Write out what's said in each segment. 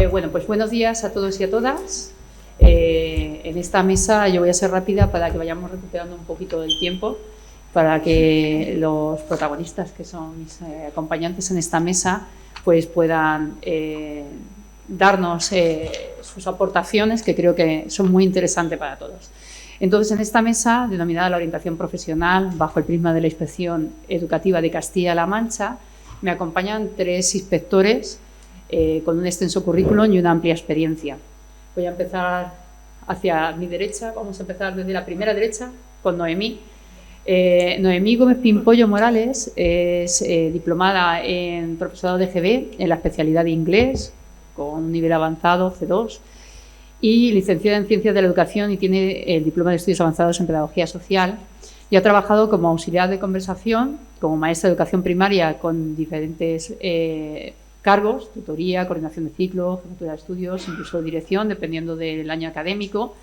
Bueno, pues buenos días a todos y a todas. En esta mesa yo voy a ser rápida para que vayamos recuperando un poquito del tiempo, para que los protagonistas, que son mis acompañantes en esta mesa, pues puedan darnos sus aportaciones, que creo que son muy interesantes para todos. Entonces, en esta mesa, denominada la orientación profesional, bajo el prisma de la Inspección Educativa de Castilla-La Mancha, me acompañan 3 inspectores con un extenso currículum y una amplia experiencia. Voy a empezar hacia mi derecha, vamos a empezar desde la primera derecha con Noemí. Noemí Gómez Pimpollo Morales es diplomada en profesorado de GB en la especialidad de inglés, con un nivel avanzado, C2, y licenciada en Ciencias de la Educación y tiene el diploma de Estudios Avanzados en Pedagogía Social, y ha trabajado como auxiliar de conversación, como maestra de educación primaria con diferentes cargos, tutoría, coordinación de ciclo, jefatura de estudios, incluso dirección, dependiendo del año académico.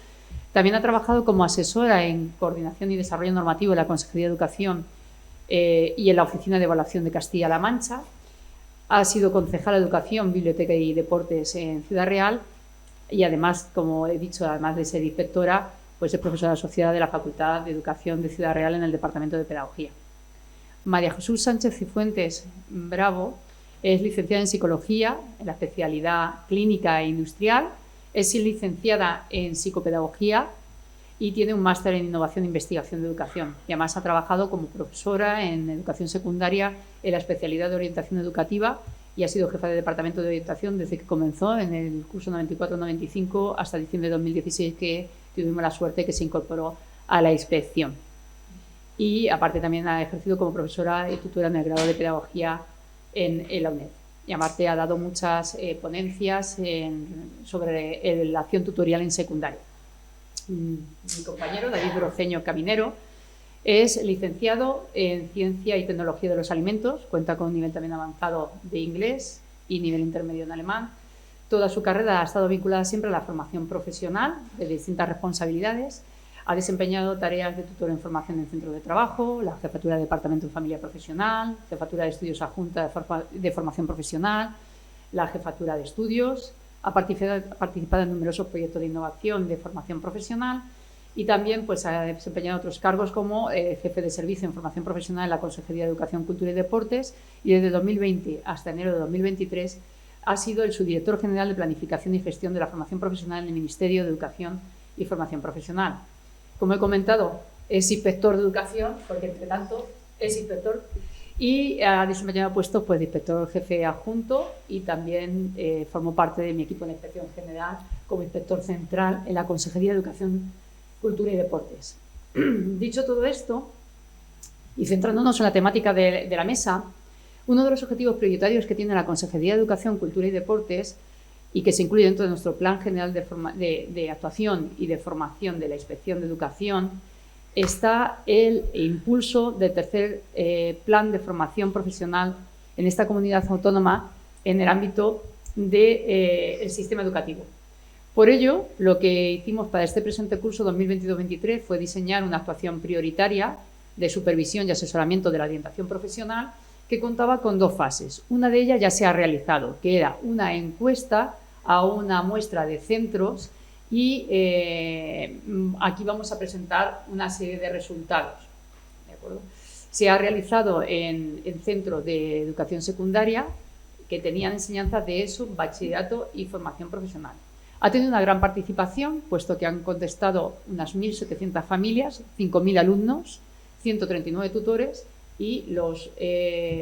También ha trabajado como asesora en coordinación y desarrollo normativo en la Consejería de Educación y en la Oficina de Evaluación de Castilla-La Mancha. Ha sido concejala de Educación, Biblioteca y Deportes en Ciudad Real y además, como he dicho, además de ser inspectora, pues es profesora asociada de la Facultad de Educación de Ciudad Real en el Departamento de Pedagogía. María Jesús Sánchez Cifuentes Bravo es licenciada en Psicología, en la especialidad Clínica e Industrial, es licenciada en Psicopedagogía y tiene un máster en Innovación e Investigación de Educación. Y además ha trabajado como profesora en Educación Secundaria en la especialidad de Orientación Educativa y ha sido jefa de Departamento de Orientación desde que comenzó en el curso 94-95 hasta diciembre de 2016, que tuvimos la suerte que se incorporó a la inspección. Y aparte también ha ejercido como profesora y tutora en el grado de Pedagogía en la UNED. Y aparte ha dado muchas ponencias sobre la acción tutorial en secundaria. Mi compañero, David Broceño Caminero, es licenciado en Ciencia y Tecnología de los Alimentos, cuenta con un nivel también avanzado de inglés y nivel intermedio en alemán. Toda su carrera ha estado vinculada siempre a la formación profesional de distintas responsabilidades. Ha desempeñado tareas de tutor en formación en centro de trabajo, la jefatura de departamento en familia profesional, jefatura de estudios adjunta de formación profesional, la jefatura de estudios. Ha participado en numerosos proyectos de innovación de formación profesional y también pues, ha desempeñado otros cargos como jefe de servicio en formación profesional en la Consejería de Educación, Cultura y Deportes, y desde 2020 hasta enero de 2023 ha sido el subdirector general de Planificación y Gestión de la Formación Profesional en el Ministerio de Educación y Formación Profesional. Como he comentado, es inspector de educación, porque entre tanto es inspector, y ha desempeñado puestos pues, de inspector jefe adjunto y también formó parte de mi equipo de inspección general como inspector central en la Consejería de Educación, Cultura y Deportes. Dicho todo esto, y centrándonos en la temática de la mesa, uno de los objetivos prioritarios que tiene la Consejería de Educación, Cultura y Deportes y que se incluye dentro de nuestro Plan General de Actuación y de Formación de la Inspección de Educación, está el impulso del tercer Plan de Formación Profesional en esta comunidad autónoma en el ámbito del sistema educativo. Por ello, lo que hicimos para este presente curso 2022-23 fue diseñar una actuación prioritaria de supervisión y asesoramiento de la orientación profesional que contaba con 2 fases. Una de ellas ya se ha realizado, que era una encuesta a una muestra de centros y aquí vamos a presentar una serie de resultados. ¿De acuerdo? Se ha realizado en centros de educación secundaria que tenían enseñanzas de ESO, bachillerato y formación profesional. Ha tenido una gran participación, puesto que han contestado unas 1.700 familias, 5.000 alumnos, 139 tutores y los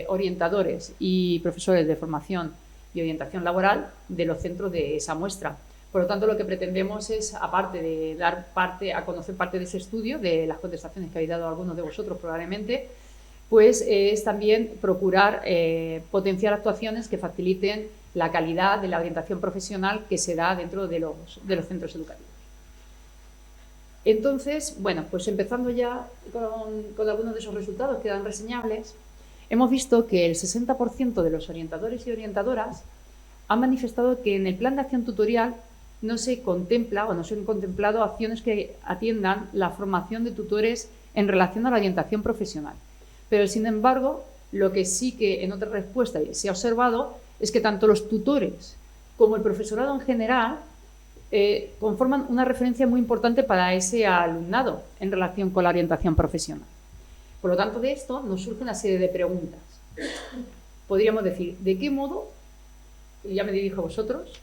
orientadores y profesores de formación y orientación laboral de los centros de esa muestra. Por lo tanto, lo que pretendemos es, aparte de dar parte a conocer parte de ese estudio, de las contestaciones que habéis dado algunos de vosotros probablemente, pues es también procurar potenciar actuaciones que faciliten la calidad de la orientación profesional que se da dentro de los centros educativos. Entonces, bueno, pues empezando ya con algunos de esos resultados que dan reseñables, hemos visto que el 60% de los orientadores y orientadoras han manifestado que en el plan de acción tutorial no se contempla o no se han contemplado acciones que atiendan la formación de tutores en relación a la orientación profesional. Pero, sin embargo, lo que sí que en otra respuesta se ha observado es que tanto los tutores como el profesorado en general, conforman una referencia muy importante para ese alumnado en relación con la orientación profesional. Por lo tanto, de esto nos surge una serie de preguntas. Podríamos decir, ¿de qué modo, y ya me dirijo a vosotros,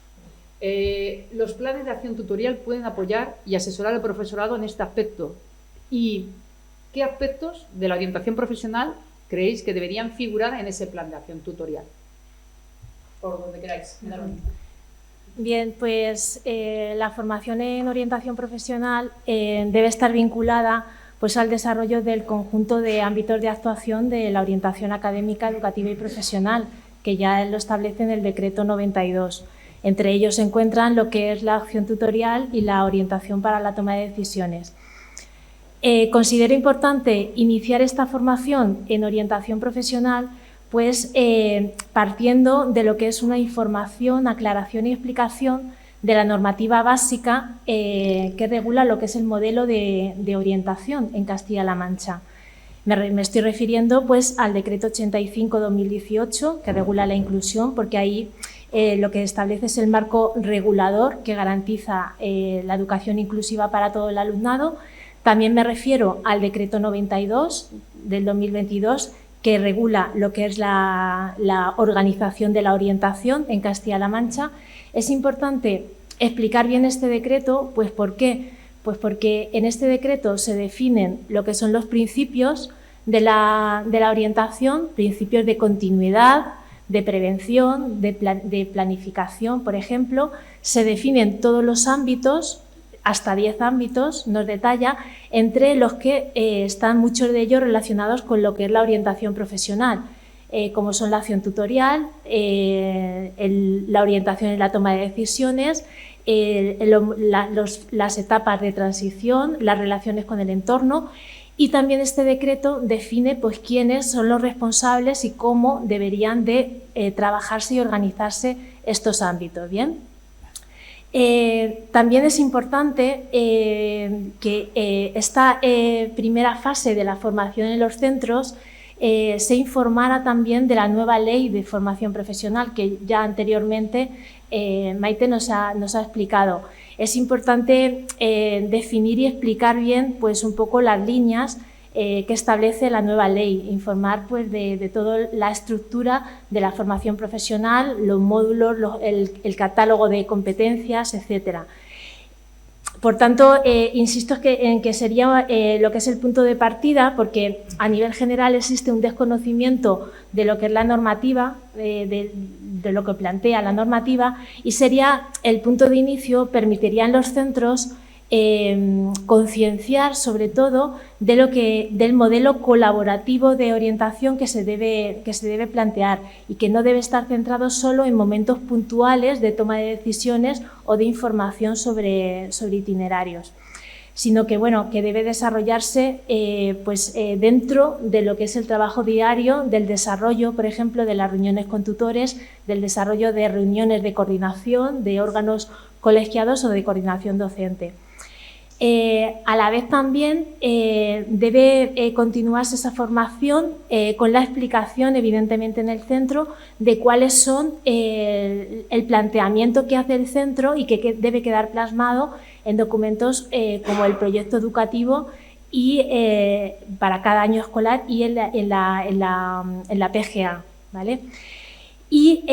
los planes de acción tutorial pueden apoyar y asesorar al profesorado en este aspecto? ¿Y qué aspectos de la orientación profesional creéis que deberían figurar en ese plan de acción tutorial? Por donde queráis. Bien, pues la formación en orientación profesional debe estar vinculada pues, al desarrollo del conjunto de ámbitos de actuación de la orientación académica, educativa y profesional, que ya lo establece en el Decreto 92. Entre ellos se encuentran lo que es la acción tutorial y la orientación para la toma de decisiones. Considero importante iniciar esta formación en orientación profesional pues partiendo de lo que es una información, aclaración y explicación de la normativa básica que regula lo que es el modelo de orientación en Castilla-La Mancha. Me estoy refiriendo pues, al Decreto 85/2018, que regula la inclusión, porque ahí lo que establece es el marco regulador que garantiza la educación inclusiva para todo el alumnado. También me refiero al Decreto 92 del 2022, que regula lo que es la organización de la orientación en Castilla-La Mancha. Es importante explicar bien este decreto, pues ¿por qué? Pues porque en este decreto se definen lo que son los principios de la orientación, principios de continuidad, de prevención, de planificación, por ejemplo. Se definen todos los ámbitos, hasta 10 ámbitos, nos detalla, entre los que están muchos de ellos relacionados con lo que es la orientación profesional, como son la acción tutorial, la orientación en la toma de decisiones, las etapas de transición, las relaciones con el entorno, y también este decreto define pues, quiénes son los responsables y cómo deberían de trabajarse y organizarse estos ámbitos. ¿Bien? También es importante que esta primera fase de la formación en los centros se informara también de la nueva ley de formación profesional que ya anteriormente Maite nos ha explicado. Es importante definir y explicar bien pues, un poco las líneas que establece la nueva ley, informar pues, de toda la estructura de la formación profesional, los módulos, el catálogo de competencias, etcétera. Por tanto, insisto en que sería lo que es el punto de partida, porque a nivel general existe un desconocimiento de lo que es la normativa, de lo que plantea la normativa, y sería el punto de inicio, permitiría en los centros concienciar sobre todo del modelo colaborativo de orientación que se debe plantear y que no debe estar centrado solo en momentos puntuales de toma de decisiones o de información sobre itinerarios, sino que, bueno, que debe desarrollarse dentro de lo que es el trabajo diario, del desarrollo, por ejemplo, de las reuniones con tutores, del desarrollo de reuniones de coordinación, de órganos colegiados o de coordinación docente. A la vez también debe continuarse esa formación con la explicación, evidentemente en el centro, de cuáles son el planteamiento que hace el centro y que debe quedar plasmado en documentos como el proyecto educativo y para cada año escolar y en la PGA, ¿vale? Y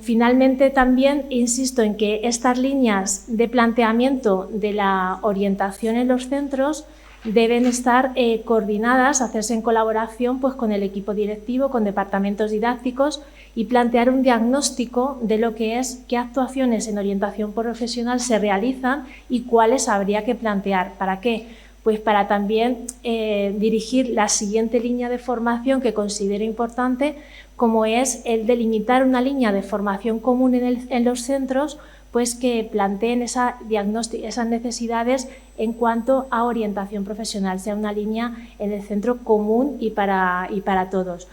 finalmente también insisto en que estas líneas de planteamiento de la orientación en los centros deben estar coordinadas, hacerse en colaboración pues, con el equipo directivo, con departamentos didácticos y plantear un diagnóstico de lo que es qué actuaciones en orientación profesional se realizan y cuáles habría que plantear. ¿Para qué? Pues para también dirigir la siguiente línea de formación que considero importante, como es el delimitar una línea de formación común en los centros, pues que planteen esas necesidades en cuanto a orientación profesional, sea una línea en el centro común y para todos.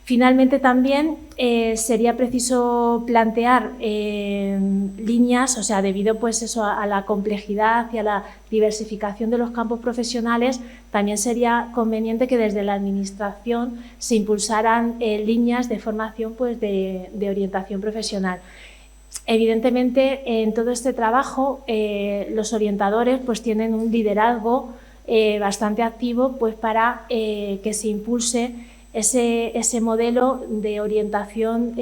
Finalmente también sería preciso plantear líneas, o sea, debido pues eso a la complejidad y a la diversificación de los campos profesionales, también sería conveniente que desde la Administración se impulsaran líneas de formación pues, de orientación profesional. evidentemente, en todo este trabajo, los orientadores pues, tienen un liderazgo bastante activo pues, para que se impulse ese modelo de orientación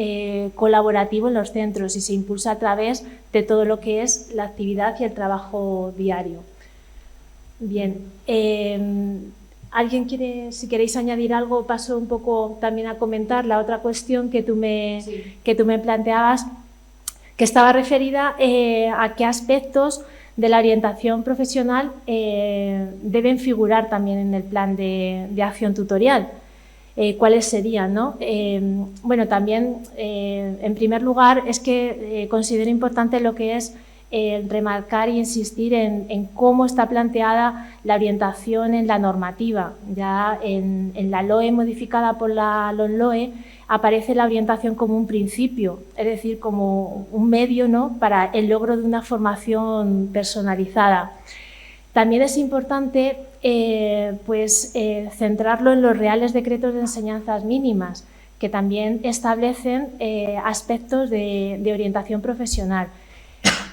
colaborativo en los centros y se impulsa a través de todo lo que es la actividad y el trabajo diario. Bien, ¿alguien quiere, si queréis añadir algo, paso un poco también a comentar la otra cuestión que tú me planteabas, que estaba referida a qué aspectos de la orientación profesional deben figurar también en el plan de acción tutorial. ¿Cuáles serían, ¿no? Bueno, también, en primer lugar, es que considero importante lo que es remarcar e insistir en cómo está planteada la orientación en la normativa. Ya en la LOE modificada por la LOMLOE aparece la orientación como un principio, es decir, como un medio, ¿no?, para el logro de una formación personalizada. También es importante centrarlo en los reales decretos de enseñanzas mínimas, que también establecen aspectos de orientación profesional.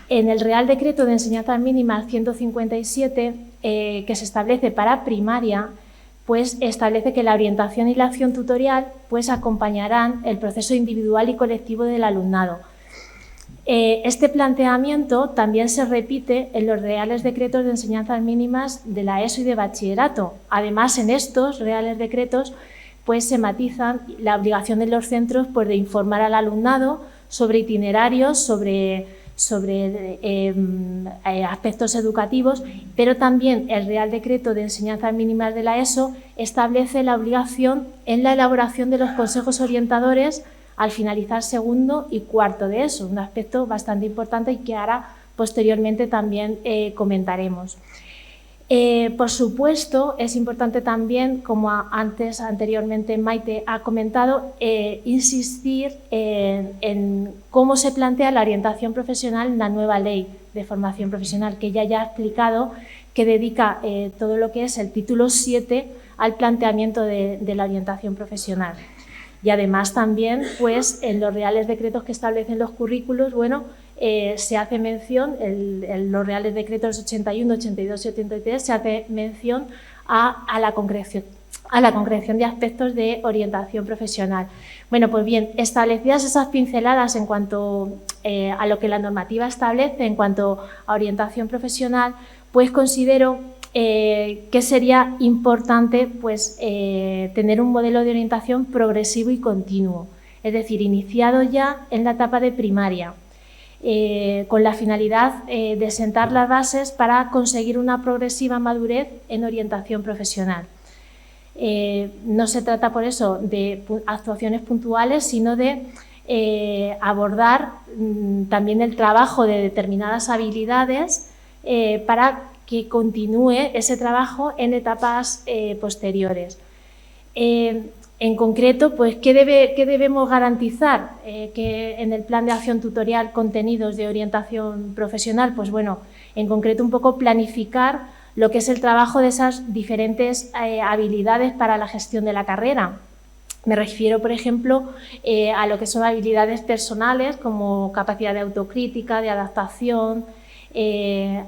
En el Real Decreto de Enseñanzas Mínimas 157, que se establece para primaria, pues establece que la orientación y la acción tutorial pues acompañarán el proceso individual y colectivo del alumnado. Este planteamiento también se repite en los Reales Decretos de Enseñanzas Mínimas de la ESO y de Bachillerato. Además, en estos Reales Decretos pues se matizan la obligación de los centros pues, de informar al alumnado sobre itinerarios, sobre aspectos educativos, pero también el Real Decreto de Enseñanzas Mínimas de la ESO establece la obligación en la elaboración de los consejos orientadores al finalizar segundo y cuarto de ESO, un aspecto bastante importante y que ahora posteriormente también comentaremos. Por supuesto, es importante también, como anteriormente Maite ha comentado, insistir en cómo se plantea la orientación profesional en la nueva ley de formación profesional, que ella ya ha explicado, que dedica todo lo que es el título 7 al planteamiento de la orientación profesional. Y además también, pues, en los reales decretos que establecen los currículos, bueno, se hace mención, en los reales decretos 81, 82 y 83, se hace mención a la concreción de aspectos de orientación profesional. Bueno, pues bien, establecidas esas pinceladas en cuanto a lo que la normativa establece en cuanto a orientación profesional, pues considero que sería importante pues, tener un modelo de orientación progresivo y continuo, es decir, iniciado ya en la etapa de primaria, con la finalidad de sentar las bases para conseguir una progresiva madurez en orientación profesional. No se trata por eso de actuaciones puntuales, sino de abordar también el trabajo de determinadas habilidades para que continúe ese trabajo en etapas posteriores. En concreto, pues, ¿qué debemos garantizar que en el plan de acción tutorial contenidos de orientación profesional? Pues bueno, en concreto un poco planificar lo que es el trabajo de esas diferentes habilidades para la gestión de la carrera. Me refiero, por ejemplo, a lo que son habilidades personales como capacidad de autocrítica, de adaptación,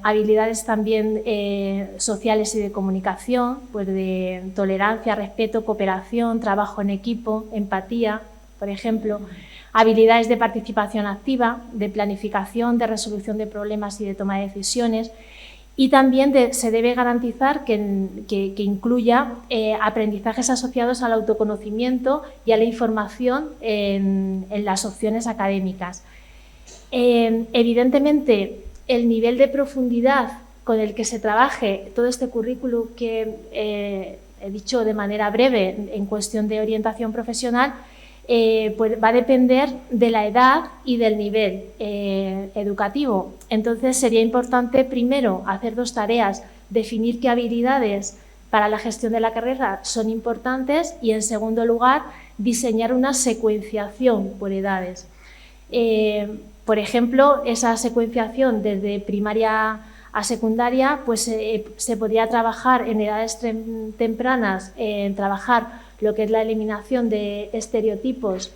habilidades también sociales y de comunicación, pues de tolerancia, respeto, cooperación, trabajo en equipo, empatía, por ejemplo, habilidades de participación activa, de planificación, de resolución de problemas y de toma de decisiones. Y también se debe garantizar que incluya aprendizajes asociados al autoconocimiento y a la información en las opciones académicas. Evidentemente, el nivel de profundidad con el que se trabaje todo este currículum que he dicho de manera breve en cuestión de orientación profesional, pues va a depender de la edad y del nivel educativo. Entonces sería importante primero hacer dos tareas, definir qué habilidades para la gestión de la carrera son importantes y en segundo lugar diseñar una secuenciación por edades. Por ejemplo, esa secuenciación desde primaria a secundaria pues, se podría trabajar en edades tempranas, trabajar lo que es la eliminación de estereotipos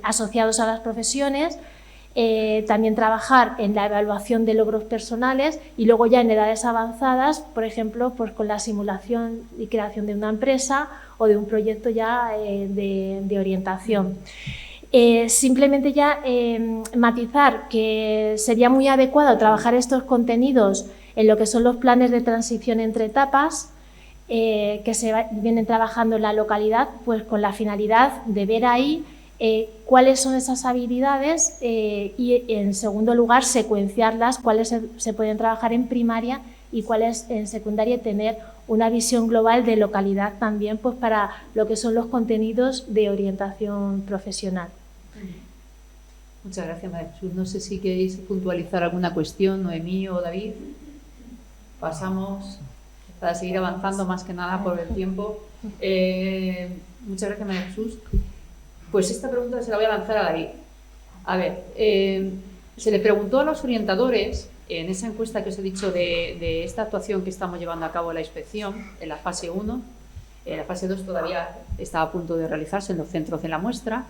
asociados a las profesiones, también trabajar en la evaluación de logros personales y luego ya en edades avanzadas, por ejemplo, pues con la simulación y creación de una empresa o de un proyecto ya de orientación. Simplemente ya matizar que sería muy adecuado trabajar estos contenidos en lo que son los planes de transición entre etapas que se vienen trabajando en la localidad, pues con la finalidad de ver ahí cuáles son esas habilidades y, en segundo lugar, secuenciarlas, cuáles se pueden trabajar en primaria y cuáles en secundaria, y tener una visión global de localidad también, pues para lo que son los contenidos de orientación profesional. Muchas gracias, María Jesús. No sé si queréis puntualizar alguna cuestión, Noemí o David. Pasamos para seguir avanzando, más que nada por el tiempo. Muchas gracias, María Jesús. Pues esta pregunta se la voy a lanzar a David. A ver, se le preguntó a los orientadores, en esa encuesta que os he dicho de esta actuación que estamos llevando a cabo en la inspección, en la fase 1, en la fase 2 todavía está a punto de realizarse en los centros de la muestra,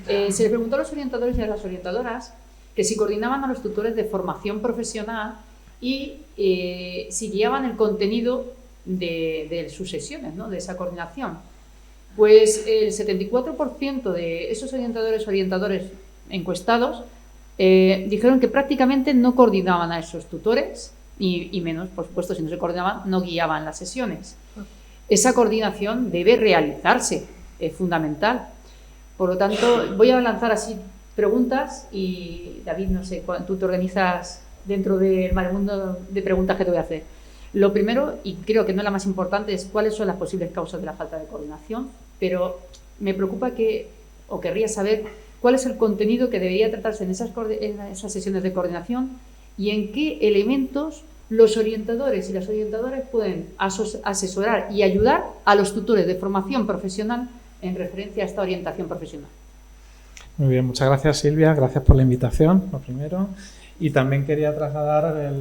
se le preguntó a los orientadores y a las orientadoras que si coordinaban a los tutores de formación profesional y si guiaban el contenido de sus sesiones, ¿no?, de esa coordinación. Pues el 74% de esos orientadores o orientadores encuestados dijeron que prácticamente no coordinaban a esos tutores y menos, por supuesto, si no se coordinaban, no guiaban las sesiones. Esa coordinación debe realizarse, es fundamental. Por lo tanto, voy a lanzar así preguntas y, David, no sé, tú te organizas dentro del maremundo de preguntas que te voy a hacer. Lo primero, y creo que no es la más importante, es cuáles son las posibles causas de la falta de coordinación, pero me preocupa querría saber cuál es el contenido que debería tratarse en esas sesiones de coordinación y en qué elementos los orientadores y las orientadoras pueden asesorar y ayudar a los tutores de formación profesional en referencia a esta orientación profesional. Muy bien, muchas gracias, Silvia, gracias por la invitación, lo primero. Y también quería trasladar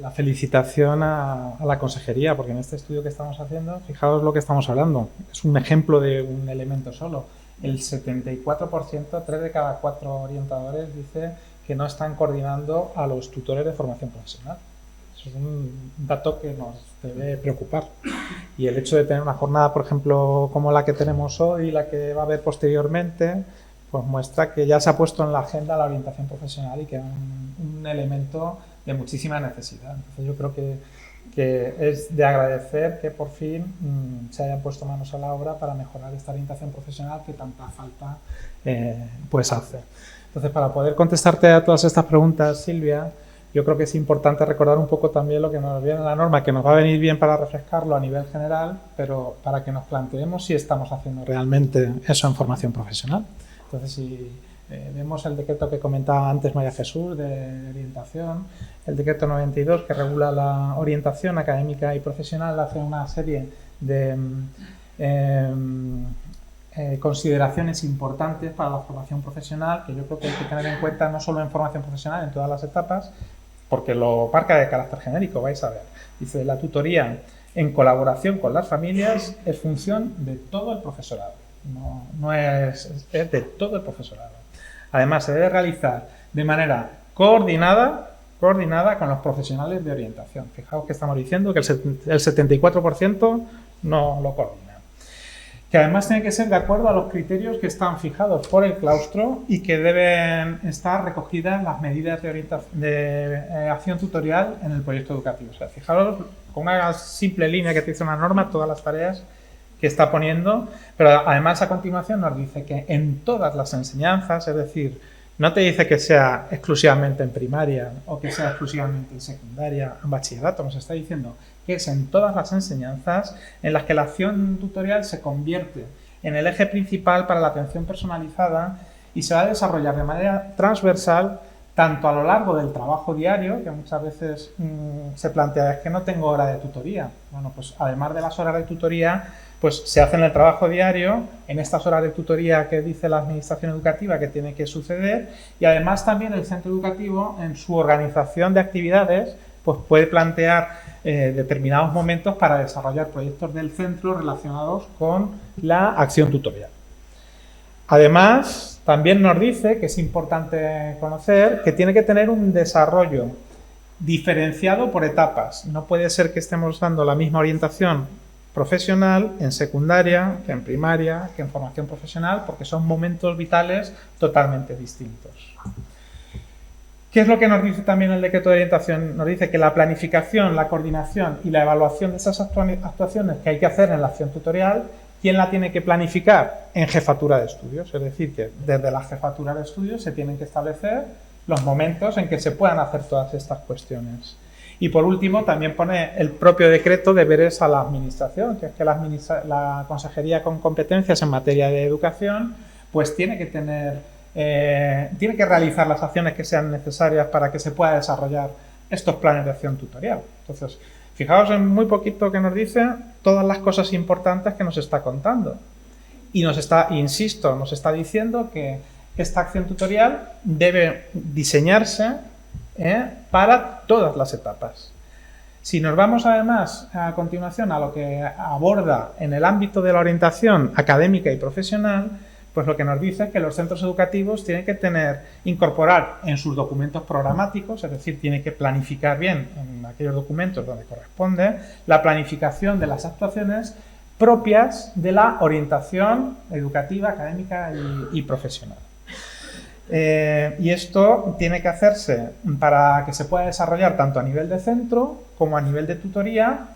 la felicitación a la consejería, porque en este estudio que estamos haciendo, fijaos lo que estamos hablando, es un ejemplo de un elemento solo. El 74%, 3 de cada 4 orientadores, dice que no están coordinando a los tutores de formación profesional. Eso es un dato que nos debe preocupar. Y el hecho de tener una jornada, por ejemplo, como la que tenemos hoy y la que va a haber posteriormente, pues muestra que ya se ha puesto en la agenda la orientación profesional y que es un elemento de muchísima necesidad. Entonces yo creo que es de agradecer que por fin se hayan puesto manos a la obra para mejorar esta orientación profesional que tanta falta pues hace. Entonces, para poder contestarte a todas estas preguntas, Silvia, yo creo que es importante recordar un poco también lo que nos viene en la norma, que nos va a venir bien para refrescarlo a nivel general, pero para que nos planteemos si estamos haciendo realmente eso en formación profesional. Entonces, si vemos el decreto que comentaba antes María Jesús de orientación, el decreto 92 que regula la orientación académica y profesional, hace una serie de consideraciones importantes para la formación profesional que yo creo que hay que tener en cuenta no solo en formación profesional, en todas las etapas, porque lo marca de carácter genérico, vais a ver. Dice, la tutoría en colaboración con las familias es función de todo el profesorado, no es de todo el profesorado. Además, se debe realizar de manera coordinada con los profesionales de orientación. Fijaos que estamos diciendo que el 74% no lo coordina. Que además tiene que ser de acuerdo a los criterios que están fijados por el claustro y que deben estar recogidas en las medidas de acción tutorial en el proyecto educativo. O sea, fijaros, con una simple línea que te dice una norma, todas las tareas que está poniendo, pero además a continuación nos dice que en todas las enseñanzas, es decir, no te dice que sea exclusivamente en primaria o que sea exclusivamente en secundaria, en bachillerato, nos está diciendo que es en todas las enseñanzas en las que la acción tutorial se convierte en el eje principal para la atención personalizada y se va a desarrollar de manera transversal tanto a lo largo del trabajo diario, que muchas veces se plantea, es que no tengo hora de tutoría. Bueno, pues además de las horas de tutoría, pues se hace en el trabajo diario, en estas horas de tutoría que dice la administración educativa que tiene que suceder, y además también el centro educativo en su organización de actividades pues puede plantear determinados momentos para desarrollar proyectos del centro relacionados con la acción tutorial. Además, también nos dice, que es importante conocer, que tiene que tener un desarrollo diferenciado por etapas. No puede ser que estemos dando la misma orientación profesional en secundaria, que en primaria, que en formación profesional, porque son momentos vitales totalmente distintos. ¿Qué es lo que nos dice también el decreto de orientación? Nos dice que la planificación, la coordinación y la evaluación de esas actuaciones que hay que hacer en la acción tutorial, ¿quién la tiene que planificar? En jefatura de estudios. Es decir, que desde la jefatura de estudios se tienen que establecer los momentos en que se puedan hacer todas estas cuestiones. Y por último, también pone el propio decreto deberes a la administración, que es que la Consejería con competencias en materia de educación, pues tiene que realizar las acciones que sean necesarias para que se pueda desarrollar estos planes de acción tutorial. Entonces, fijaos en muy poquito que nos dice todas las cosas importantes que nos está contando. Y nos está diciendo que esta acción tutorial debe diseñarse para todas las etapas. Si nos vamos además a continuación a lo que aborda en el ámbito de la orientación académica y profesional, pues lo que nos dice es que los centros educativos tienen que incorporar en sus documentos programáticos, es decir, tienen que planificar bien en aquellos documentos donde corresponde, la planificación de las actuaciones propias de la orientación educativa, académica y profesional. Y esto tiene que hacerse para que se pueda desarrollar tanto a nivel de centro como a nivel de tutoría,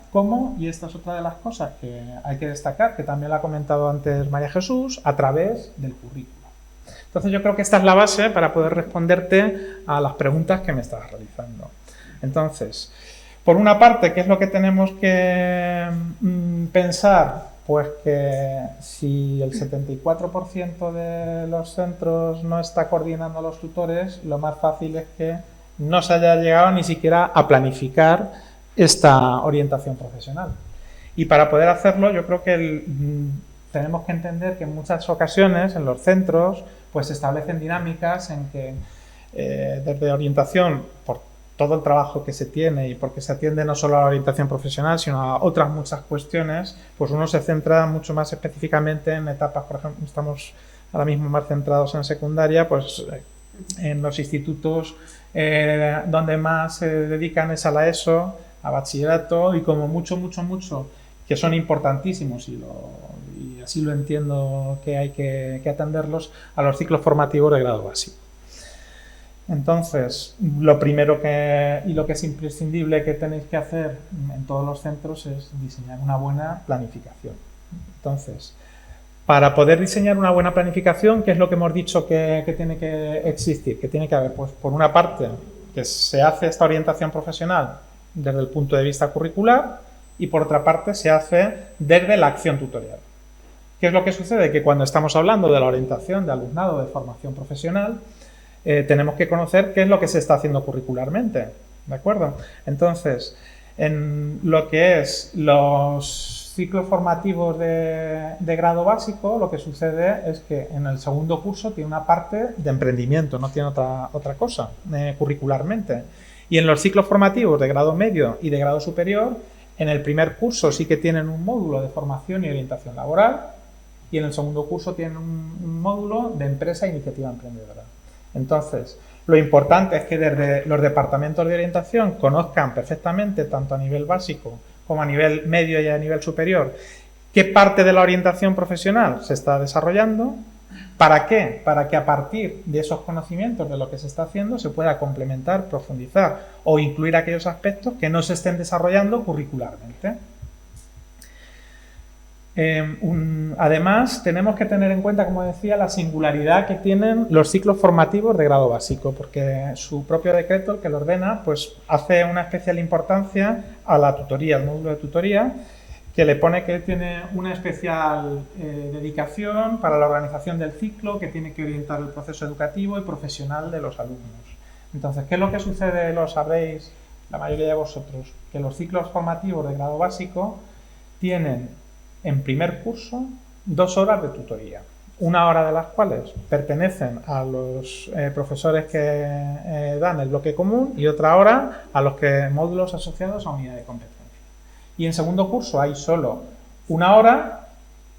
y esta es otra de las cosas que hay que destacar, que también la ha comentado antes María Jesús, a través del currículo. Entonces yo creo que esta es la base para poder responderte a las preguntas que me estabas realizando. Entonces, por una parte, ¿qué es lo que tenemos que pensar? Pues que si el 74% de los centros no está coordinando a los tutores, lo más fácil es que no se haya llegado ni siquiera a planificar esta orientación profesional. Y para poder hacerlo, yo creo que tenemos que entender que en muchas ocasiones en los centros pues se establecen dinámicas en que desde orientación, por todo el trabajo que se tiene y porque se atiende no solo a la orientación profesional, sino a otras muchas cuestiones, pues uno se centra mucho más específicamente en etapas. Por ejemplo, estamos ahora mismo más centrados en secundaria, pues en los institutos donde más se dedican es a la ESO, a bachillerato y como mucho, que son importantísimos y así lo entiendo que hay que atenderlos, a los ciclos formativos de grado básico. Entonces, lo primero y lo que es imprescindible que tenéis que hacer en todos los centros es diseñar una buena planificación. Entonces, para poder diseñar una buena planificación, ¿qué es lo que hemos dicho que tiene que existir? Que tiene que haber, pues, por una parte, que se hace esta orientación profesional desde el punto de vista curricular y, por otra parte, se hace desde la acción tutorial. ¿Qué es lo que sucede? Que cuando estamos hablando de la orientación de alumnado de formación profesional, tenemos que conocer qué es lo que se está haciendo curricularmente, ¿de acuerdo? Entonces, en lo que es los ciclos formativos de grado básico, lo que sucede es que en el segundo curso tiene una parte de emprendimiento, no tiene otra cosa curricularmente. Y en los ciclos formativos de grado medio y de grado superior, en el primer curso sí que tienen un módulo de formación y orientación laboral y en el segundo curso tienen un módulo de empresa e iniciativa emprendedora. Entonces, lo importante es que desde los departamentos de orientación conozcan perfectamente, tanto a nivel básico como a nivel medio y a nivel superior, qué parte de la orientación profesional se está desarrollando. ¿Para qué? Para que a partir de esos conocimientos de lo que se está haciendo se pueda complementar, profundizar o incluir aquellos aspectos que no se estén desarrollando curricularmente. Además, tenemos que tener en cuenta, como decía, la singularidad que tienen los ciclos formativos de grado básico, porque su propio decreto, el que lo ordena, pues hace una especial importancia a la tutoría, al módulo de tutoría, que le pone que tiene una especial dedicación para la organización del ciclo, que tiene que orientar el proceso educativo y profesional de los alumnos. Entonces, ¿qué es lo que sucede? Lo sabréis la mayoría de vosotros, que los ciclos formativos de grado básico tienen en primer curso 2 horas de tutoría una hora de las cuales pertenecen a los profesores que dan el bloque común y otra hora a los módulos asociados a unidad de competencia. Y en segundo curso hay solo una hora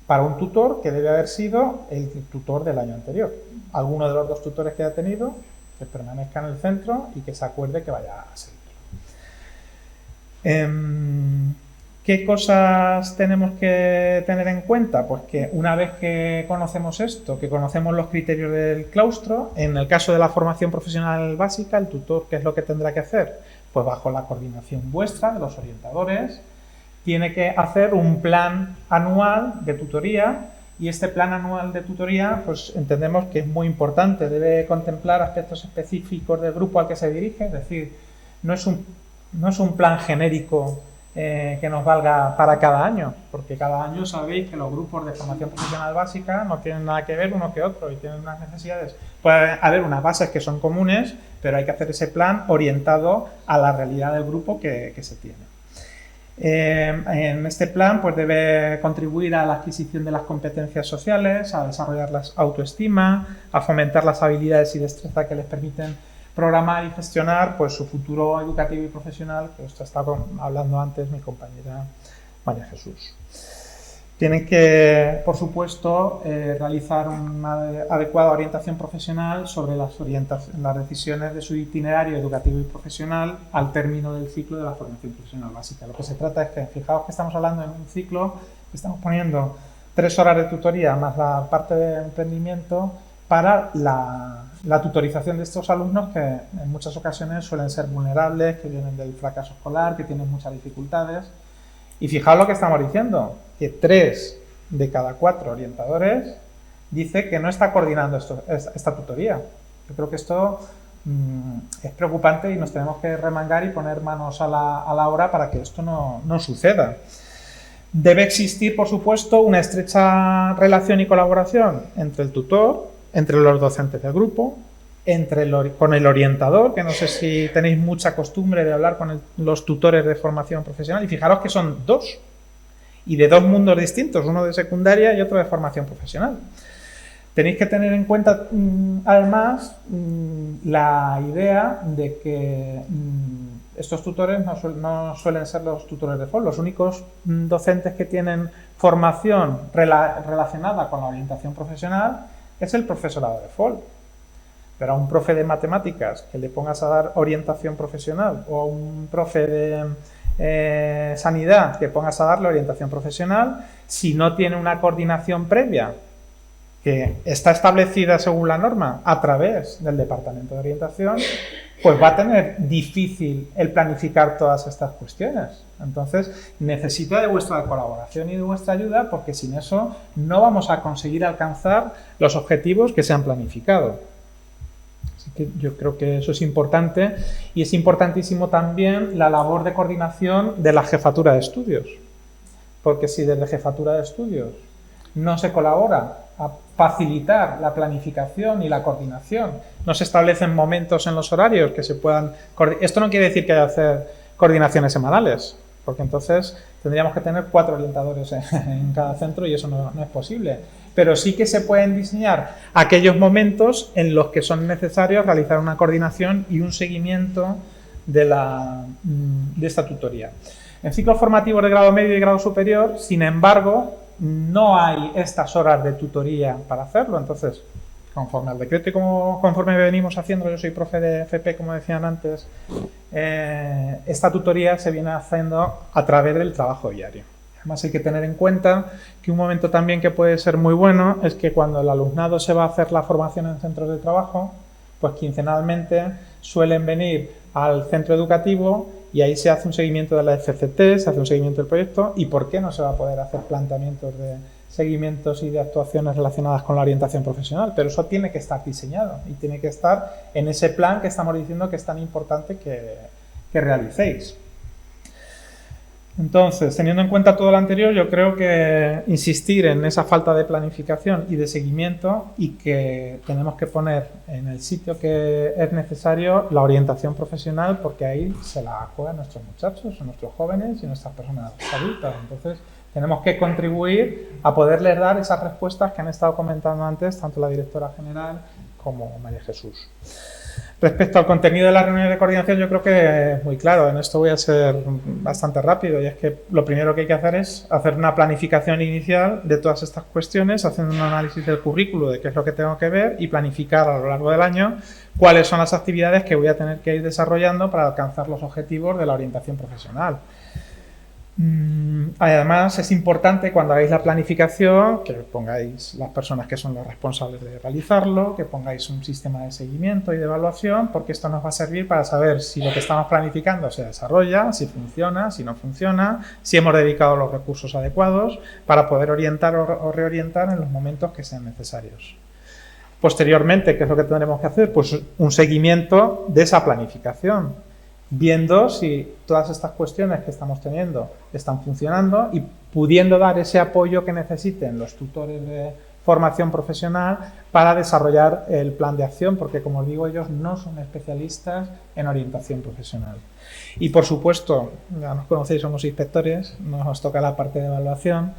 para un tutor que debe haber sido el tutor del año anterior. Alguno de los dos tutores que ha tenido, que permanezca en el centro y que se acuerde que vaya a seguir. ¿Qué cosas tenemos que tener en cuenta? Pues que una vez que conocemos esto, que conocemos los criterios del claustro, en el caso de la formación profesional básica, el tutor, ¿qué es lo que tendrá que hacer? Pues bajo la coordinación vuestra, de los orientadores, tiene que hacer un plan anual de tutoría, y este plan anual de tutoría, pues entendemos que es muy importante, debe contemplar aspectos específicos del grupo al que se dirige, es decir, no es un plan genérico que nos valga para cada año, porque cada año sabéis que los grupos de formación profesional básica no tienen nada que ver uno que otro y tienen unas necesidades. Puede haber unas bases que son comunes, pero hay que hacer ese plan orientado a la realidad del grupo que se tiene. En este plan pues debe contribuir a la adquisición de las competencias sociales, a desarrollar la autoestima, a fomentar las habilidades y destrezas que les permiten programar y gestionar pues su futuro educativo y profesional, que esto estaba hablando antes mi compañera María Jesús. Tienen que, por supuesto, realizar una adecuada orientación profesional sobre las decisiones de su itinerario educativo y profesional al término del ciclo de la formación profesional básica. Lo que se trata es que, fijaos que estamos hablando en un ciclo, que estamos poniendo 3 horas de tutoría más la parte de emprendimiento para la tutorización de estos alumnos que en muchas ocasiones suelen ser vulnerables, que vienen del fracaso escolar, que tienen muchas dificultades. Y fijaos lo que estamos diciendo, que 3 de cada 4 orientadores dice que no está coordinando esta tutoría. Yo creo que esto es preocupante y nos tenemos que remangar y poner manos a la obra para que esto no suceda. Debe existir, por supuesto, una estrecha relación y colaboración entre el tutor, entre los docentes del grupo, con el orientador, que no sé si tenéis mucha costumbre de hablar con los tutores de formación profesional, y fijaros que son 2, y de 2 mundos distintos, uno de secundaria y otro de formación profesional. Tenéis que tener en cuenta, además, la idea de que estos tutores no suelen ser los tutores de FOL. Los únicos docentes que tienen formación relacionada con la orientación profesional es el profesorado de FOL. Pero a un profe de matemáticas que le pongas a dar orientación profesional, o a un profe de sanidad que pongas a darle orientación profesional, si no tiene una coordinación previa que está establecida según la norma a través del departamento de orientación, pues va a tener difícil el planificar todas estas cuestiones. Entonces, necesito de vuestra colaboración y de vuestra ayuda, porque sin eso no vamos a conseguir alcanzar los objetivos que se han planificado. Así que yo creo que eso es importante, y es importantísimo también la labor de coordinación de la jefatura de estudios, porque si desde jefatura de estudios no se colabora a facilitar la planificación y la coordinación, no se establecen momentos en los horarios que se puedan coordinar. Esto no quiere decir que haya que hacer coordinaciones semanales, porque entonces tendríamos que tener 4 orientadores en cada centro y eso no es posible. Pero sí que se pueden diseñar aquellos momentos en los que son necesarios realizar una coordinación y un seguimiento de esta tutoría. En ciclos formativos de grado medio y grado superior, sin embargo, no hay estas horas de tutoría para hacerlo. Entonces, conforme al decreto y conforme venimos haciendo, yo soy profe de FP, como decían antes, esta tutoría se viene haciendo a través del trabajo diario. Además, hay que tener en cuenta que un momento también que puede ser muy bueno es que cuando el alumnado se va a hacer la formación en centros de trabajo, pues quincenalmente suelen venir al centro educativo y ahí se hace un seguimiento de la FCT, se hace un seguimiento del proyecto. ¿Y por qué no se va a poder hacer planteamientos de seguimientos y de actuaciones relacionadas con la orientación profesional? Pero eso tiene que estar diseñado y tiene que estar en ese plan que estamos diciendo que es tan importante que realicéis. Entonces, teniendo en cuenta todo lo anterior, yo creo que insistir en esa falta de planificación y de seguimiento, y que tenemos que poner en el sitio que es necesario la orientación profesional, porque ahí se la juegan nuestros muchachos, nuestros jóvenes y nuestras personas adultas. Entonces, Tenemos que contribuir a poderles dar esas respuestas que han estado comentando antes, tanto la directora general como María Jesús. Respecto al contenido de las reuniones de coordinación, yo creo que es muy claro. En esto voy a ser bastante rápido, y es que lo primero que hay que hacer es hacer una planificación inicial de todas estas cuestiones, haciendo un análisis del currículo de qué es lo que tengo que ver y planificar a lo largo del año cuáles son las actividades que voy a tener que ir desarrollando para alcanzar los objetivos de la orientación profesional. Además, es importante cuando hagáis la planificación que pongáis las personas que son los responsables de realizarlo, que pongáis un sistema de seguimiento y de evaluación, porque esto nos va a servir para saber si lo que estamos planificando se desarrolla, si funciona, si no funciona, si hemos dedicado los recursos adecuados para poder orientar o reorientar en los momentos que sean necesarios. Posteriormente, ¿qué es lo que tendremos que hacer? Pues un seguimiento de esa planificación, viendo si todas estas cuestiones que estamos teniendo están funcionando y pudiendo dar ese apoyo que necesiten los tutores de formación profesional para desarrollar el plan de acción, porque, como os digo, ellos no son especialistas en orientación profesional. Y, por supuesto, ya nos conocéis, somos inspectores, nos toca la parte de evaluación,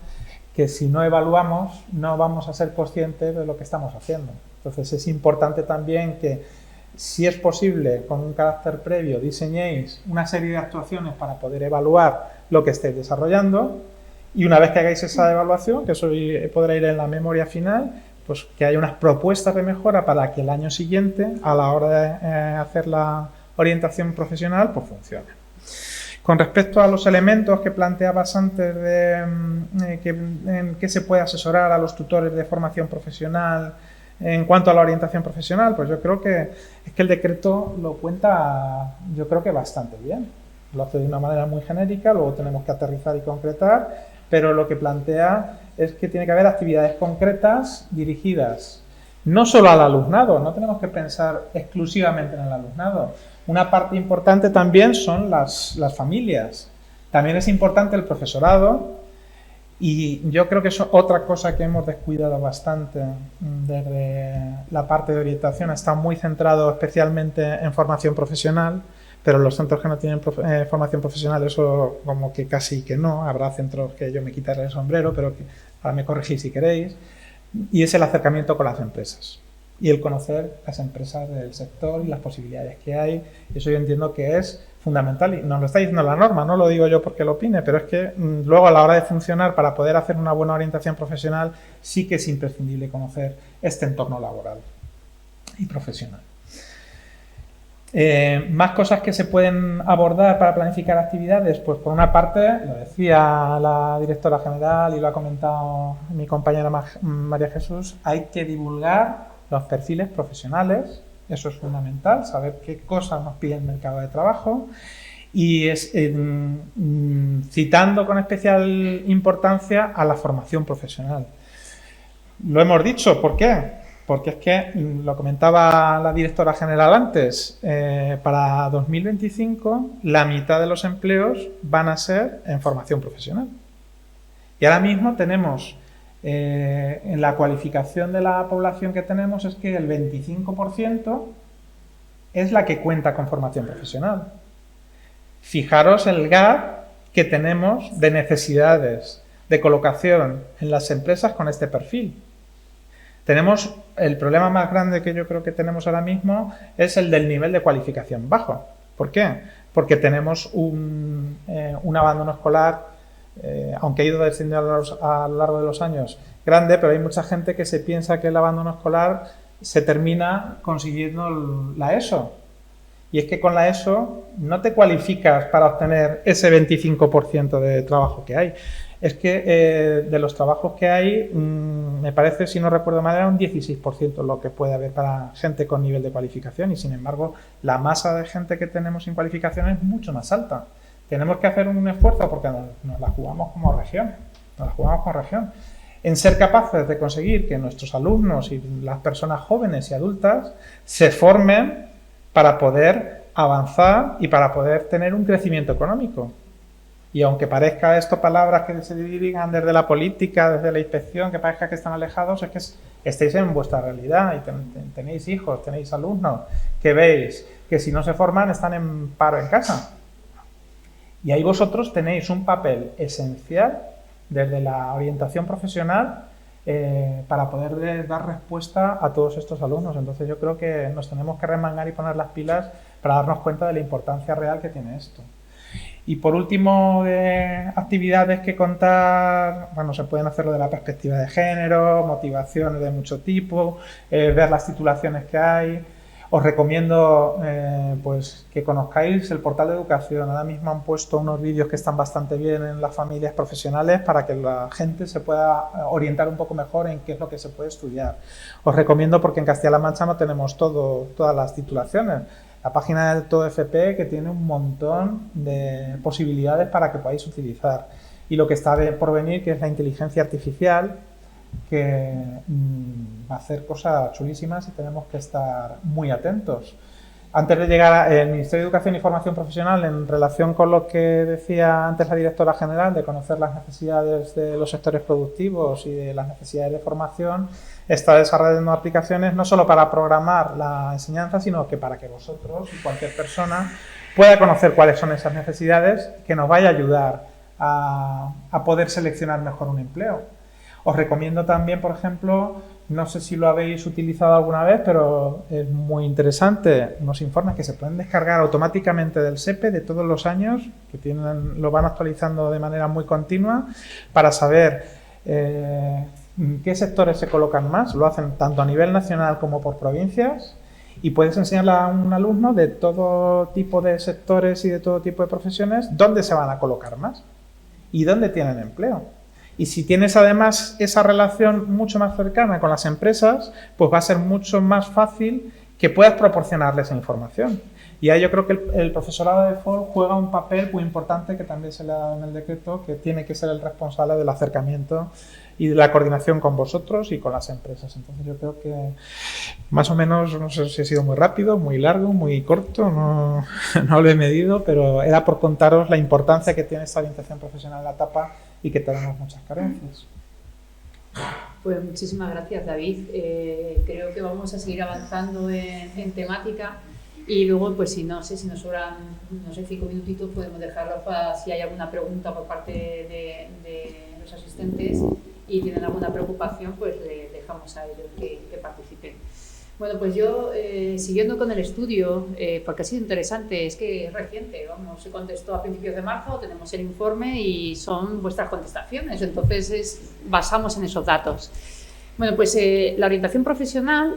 que si no evaluamos no vamos a ser conscientes de lo que estamos haciendo. Entonces, es importante también que, si es posible, con un carácter previo, diseñéis una serie de actuaciones para poder evaluar lo que estéis desarrollando, y una vez que hagáis esa evaluación, que eso podrá ir en la memoria final, pues que haya unas propuestas de mejora para que el año siguiente, a la hora de hacer la orientación profesional, pues funcione. Con respecto a los elementos que planteabas antes de en qué se puede asesorar a los tutores de formación profesional en cuanto a la orientación profesional, pues yo creo que es que el decreto lo cuenta, yo creo que bastante bien. Lo hace de una manera muy genérica, luego tenemos que aterrizar y concretar, pero lo que plantea es que tiene que haber actividades concretas dirigidas no solo al alumnado, no tenemos que pensar exclusivamente en el alumnado. Una parte importante también son las familias. También es importante el profesorado. Y yo creo que eso es otra cosa que hemos descuidado bastante desde la parte de orientación. Está muy centrado especialmente en formación profesional, pero los centros que no tienen formación profesional, eso como que casi que no. Habrá centros que yo me quitaré el sombrero, pero que ahora me corregís si queréis. Y es el acercamiento con las empresas y el conocer las empresas del sector y las posibilidades que hay. Eso yo entiendo que es fundamental, y nos lo está diciendo la norma, no lo digo yo porque lo opine, pero es que luego, a la hora de funcionar, para poder hacer una buena orientación profesional, sí que es imprescindible conocer este entorno laboral y profesional. Más cosas que se pueden abordar para planificar actividades, pues por una parte, lo decía la directora general y lo ha comentado mi compañera María Jesús, hay que divulgar los perfiles profesionales. Eso es fundamental, saber qué cosas nos pide el mercado de trabajo, y citando con especial importancia a la formación profesional. Lo hemos dicho, ¿por qué? Porque es que, lo comentaba la directora general antes, para 2025 la mitad de los empleos van a ser en formación profesional. Y ahora mismo tenemos, en la cualificación de la población que tenemos, es que el 25% es la que cuenta con formación profesional. Fijaros el gap que tenemos de necesidades de colocación en las empresas con este perfil. Tenemos el problema más grande que yo creo que tenemos ahora mismo, es el del nivel de cualificación bajo. ¿Por qué? Porque tenemos un abandono escolar, aunque ha ido descendiendo a lo largo de los años, grande, pero hay mucha gente que se piensa que el abandono escolar se termina consiguiendo la ESO. Y es que con la ESO no te cualificas para obtener ese 25% de trabajo que hay. Es que de los trabajos que hay, me parece, si no recuerdo mal, era un 16% lo que puede haber para gente con nivel de cualificación, y sin embargo la masa de gente que tenemos sin cualificación es mucho más alta. Tenemos que hacer un esfuerzo, porque nos la jugamos como región, en ser capaces de conseguir que nuestros alumnos y las personas jóvenes y adultas se formen para poder avanzar y para poder tener un crecimiento económico. Y aunque parezca esto palabras que se dirigan desde la política, desde la inspección, que parezca que están alejados, es que estáis en vuestra realidad y tenéis hijos, tenéis alumnos que veis que si no se forman están en paro en casa. Y ahí vosotros tenéis un papel esencial desde la orientación profesional para poder dar respuesta a todos estos alumnos. Entonces yo creo que nos tenemos que remangar y poner las pilas para darnos cuenta de la importancia real que tiene esto. Y por último, de actividades que contar, bueno, se pueden hacer lo de la perspectiva de género, motivaciones de mucho tipo, ver las titulaciones que hay. Os recomiendo pues que conozcáis el portal de educación. Ahora mismo han puesto unos vídeos que están bastante bien en las familias profesionales para que la gente se pueda orientar un poco mejor en qué es lo que se puede estudiar. Os recomiendo porque en Castilla-La Mancha no tenemos todas las titulaciones. La página del Todo FP que tiene un montón de posibilidades para que podáis utilizar. Y lo que está por venir, que es la inteligencia artificial, que va a hacer cosas chulísimas y tenemos que estar muy atentos. Antes de llegar al Ministerio de Educación y Formación Profesional, en relación con lo que decía antes la directora general, de conocer las necesidades de los sectores productivos y de las necesidades de formación, está desarrollando aplicaciones no solo para programar la enseñanza, sino que para que vosotros y cualquier persona pueda conocer cuáles son esas necesidades, que nos vaya a ayudar a poder seleccionar mejor un empleo. Os recomiendo también, por ejemplo, no sé si lo habéis utilizado alguna vez, pero es muy interesante, unos informes que se pueden descargar automáticamente del SEPE de todos los años, que lo van actualizando de manera muy continua, para saber qué sectores se colocan más. Lo hacen tanto a nivel nacional como por provincias, y puedes enseñarle a un alumno de todo tipo de sectores y de todo tipo de profesiones dónde se van a colocar más y dónde tienen empleo. Y si tienes además esa relación mucho más cercana con las empresas, pues va a ser mucho más fácil que puedas proporcionarles esa información. Y ahí yo creo que el profesorado de FOL juega un papel muy importante, que también se le ha dado en el decreto, que tiene que ser el responsable del acercamiento y de la coordinación con vosotros y con las empresas. Entonces yo creo que más o menos, no sé si ha sido muy rápido, muy largo, muy corto, no lo he medido, pero era por contaros la importancia que tiene esta orientación profesional en la etapa y que tenemos muchas carencias. Pues muchísimas gracias, David. Creo que vamos a seguir avanzando en temática y luego, pues si nos sobran, 5 minutitos, podemos dejarlo para si hay alguna pregunta por parte de los asistentes y tienen alguna preocupación, pues le dejamos a ellos que participen. Bueno, pues yo, siguiendo con el estudio, porque ha sido interesante, es que es reciente, vamos, se contestó a principios de marzo, tenemos el informe y son vuestras contestaciones, entonces basamos en esos datos. Bueno, pues la orientación profesional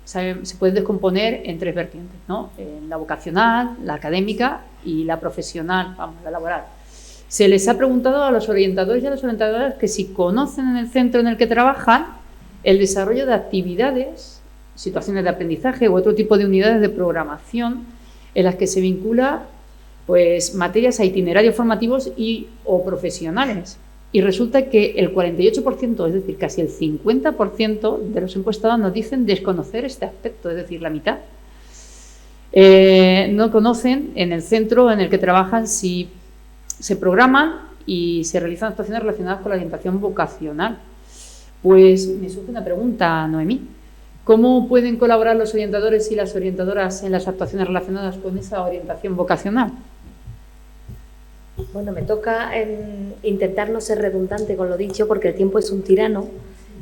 se puede descomponer en 3 vertientes, ¿no? La vocacional, la académica y la profesional, vamos, la laboral. Se les ha preguntado a los orientadores y a las orientadoras que si conocen en el centro en el que trabajan el desarrollo de actividades, situaciones de aprendizaje u otro tipo de unidades de programación en las que se vincula pues materias a itinerarios formativos o profesionales. Y resulta que el 48%, es decir, casi el 50% de los encuestados nos dicen desconocer este aspecto, es decir, la mitad. No conocen en el centro en el que trabajan si se programan y se realizan actuaciones relacionadas con la orientación vocacional. Pues me surge una pregunta, Noemí. ¿Cómo pueden colaborar los orientadores y las orientadoras en las actuaciones relacionadas con esa orientación vocacional? Bueno, me toca intentar no ser redundante con lo dicho, porque el tiempo es un tirano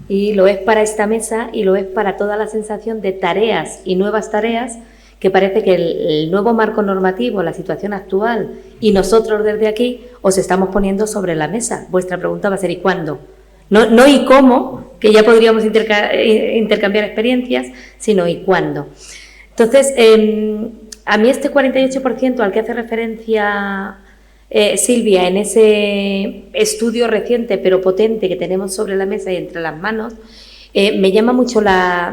y lo es para esta mesa y lo es para toda la sensación de tareas y nuevas tareas que parece que el nuevo marco normativo, la situación actual y nosotros desde aquí os estamos poniendo sobre la mesa. Vuestra pregunta va a ser ¿y cuándo? No y cómo, que ya podríamos intercambiar experiencias, sino ¿y cuándo? Entonces, a mí este 48% al que hace referencia Silvia en ese estudio reciente pero potente que tenemos sobre la mesa y entre las manos, me llama mucho la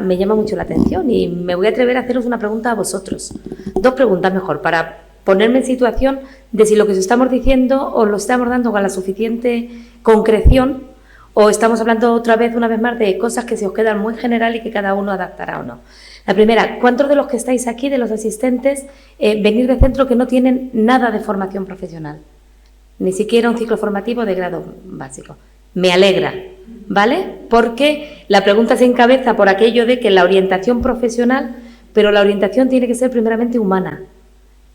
atención y me voy a atrever a haceros una pregunta a vosotros. 2 preguntas mejor, para ponerme en situación de si lo que os estamos diciendo os lo estamos dando con la suficiente concreción o estamos hablando una vez más de cosas que se os quedan muy general y que cada uno adaptará o no. La primera, ¿cuántos de los que estáis aquí, de los asistentes, venís de centro que no tienen nada de formación profesional? Ni siquiera un ciclo formativo de grado básico. Me alegra, ¿vale? Porque la pregunta se encabeza por aquello de que la orientación profesional, pero la orientación tiene que ser primeramente humana.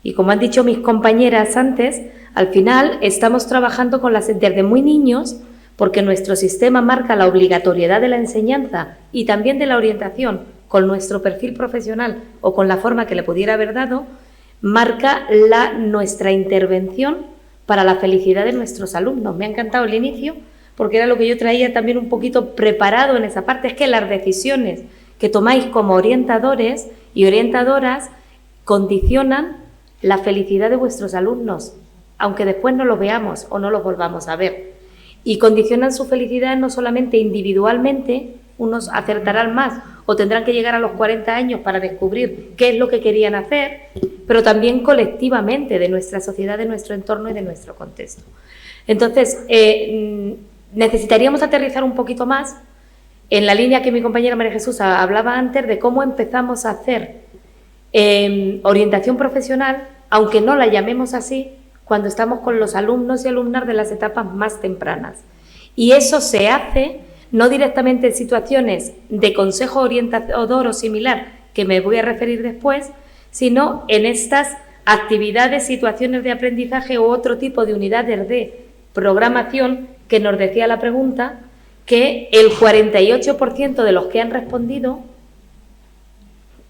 Y como han dicho mis compañeras antes, al final estamos trabajando desde muy niños, porque nuestro sistema marca la obligatoriedad de la enseñanza y también de la orientación con nuestro perfil profesional o con la forma que le pudiera haber dado, marca nuestra intervención para la felicidad de nuestros alumnos. Me ha encantado el inicio, porque era lo que yo traía también un poquito preparado en esa parte, es que las decisiones que tomáis como orientadores y orientadoras condicionan la felicidad de vuestros alumnos, aunque después no los veamos o no los volvamos a ver. Y condicionan su felicidad no solamente individualmente, unos acertarán más o tendrán que llegar a los 40 años para descubrir qué es lo que querían hacer, pero también colectivamente de nuestra sociedad, de nuestro entorno y de nuestro contexto. Entonces, necesitaríamos aterrizar un poquito más en la línea que mi compañera María Jesús hablaba antes de cómo empezamos a hacer orientación profesional, aunque no la llamemos así, cuando estamos con los alumnos y alumnas de las etapas más tempranas. Y eso se hace no directamente en situaciones de consejo orientador o similar, que me voy a referir después, sino en estas actividades, situaciones de aprendizaje u otro tipo de unidades de programación que nos decía la pregunta, que el 48% de los que han respondido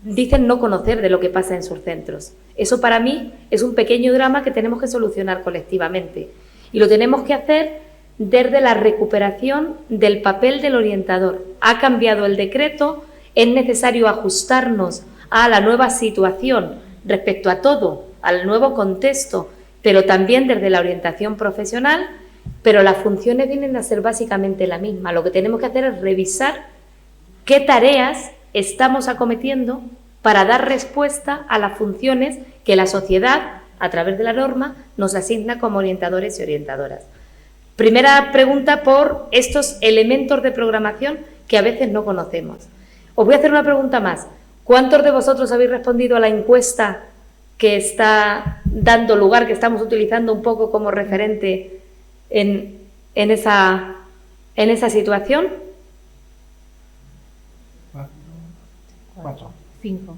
dicen no conocer de lo que pasa en sus centros. Eso para mí es un pequeño drama que tenemos que solucionar colectivamente y lo tenemos que hacer desde la recuperación del papel del orientador. Ha cambiado el decreto, es necesario ajustarnos a la nueva situación respecto a todo, al nuevo contexto, pero también desde la orientación profesional, pero las funciones vienen a ser básicamente la misma. Lo que tenemos que hacer es revisar qué tareas estamos acometiendo para dar respuesta a las funciones que la sociedad, a través de la norma, nos asigna como orientadores y orientadoras. Primera pregunta por estos elementos de programación que a veces no conocemos. Os voy a hacer una pregunta más. ¿Cuántos de vosotros habéis respondido a la encuesta que está dando lugar, que estamos utilizando un poco como referente en esa situación? 4. 5.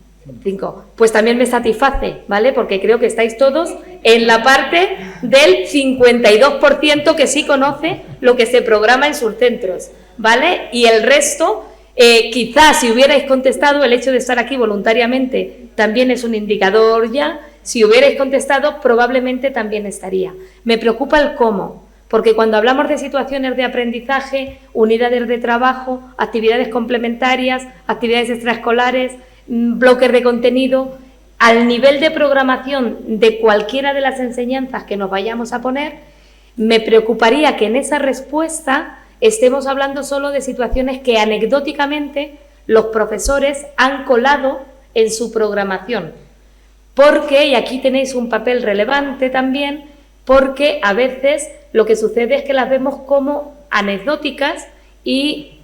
Pues también me satisface, ¿vale? Porque creo que estáis todos en la parte del 52% que sí conoce lo que se programa en sus centros, ¿vale? Y el resto, quizás si hubierais contestado, el hecho de estar aquí voluntariamente también es un indicador ya. Si hubierais contestado, probablemente también estaría. Me preocupa el cómo, porque cuando hablamos de situaciones de aprendizaje, unidades de trabajo, actividades complementarias, actividades extraescolares, bloques de contenido, al nivel de programación de cualquiera de las enseñanzas que nos vayamos a poner, me preocuparía que en esa respuesta estemos hablando solo de situaciones que anecdóticamente los profesores han colado en su programación. Porque, y aquí tenéis un papel relevante también, porque a veces lo que sucede es que las vemos como anecdóticas y